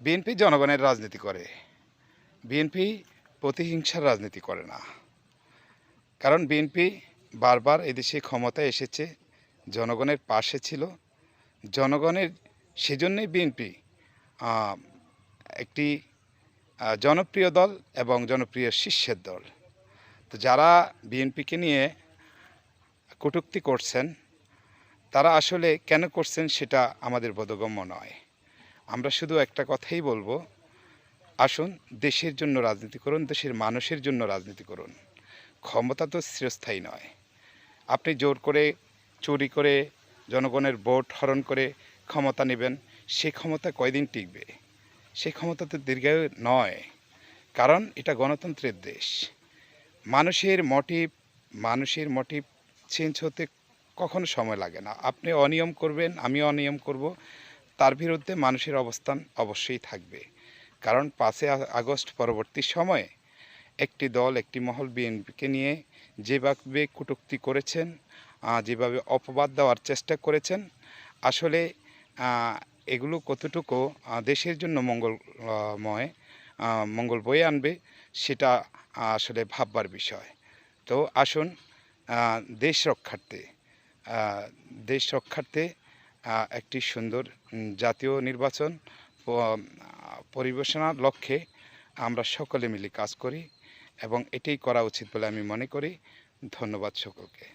BNP জনগণের রাজনীতি করে। বিএনপি প্রতিহিংসার রাজনীতি করে না। কারণ বিএনপি বারবার এদেশে ক্ষমতায় এসেছে, জনগণের পাশে ছিল। জনগণের সেজন্যই বিএনপি আ একটি জনপ্রিয় দল এবং জনপ্রিয় শীর্ষের দল। তো যারা বিএনপিকে নিয়ে কটূক্তি করছেন, তারা আসলে কেন করছেন সেটা আমাদের বোধগম্য নয়। আমরা শুধু একটা কথাই বলবো, আসুন দেশের জন্য রাজনীতি করুন, দেশের মানুষের জন্য রাজনীতি করুন। ক্ষমতা তো চিরস্থায়ী নয়। আপনি জোর করে, চুরি করে, জনগণের ভোট হরণ করে ক্ষমতা নেবেন, সেই ক্ষমতা কয়দিন টিকবে? সেই ক্ষমতা তো দীর্ঘায়ু নয়। কারণ এটা গণতন্ত্রের দেশ। মানুষের মোটিভ চেঞ্জ হতে কখনো সময় লাগে না। আপনি অনিয়ম করবেন, আমিও অনিয়ম করব, তার বিরুদ্ধে মানুষের অবস্থান অবশ্যই থাকবে। কারণ ৫ই আগস্ট পরবর্তী সময়ে একটি দল, একটি মহল বিএনপিকে নিয়ে যেভাবে কটূক্তি করেছেন, যেভাবে অপবাদ দেওয়ার চেষ্টা করেছেন, আসলে এগুলো কতটুকু দেশের জন্য মঙ্গল বয়ে আনবে সেটা আসলে ভাববার বিষয়। তো আসুন দেশ রক্ষার্থে আ দেশ রক্ষার্থে একটি সুন্দর জাতীয় নির্বাচন প পরিবেশনার লক্ষ্যে আমরা সকলে মিলে কাজ করি এবং এটাই করা উচিত বলে আমি মনে করি। ধন্যবাদ সকলকে।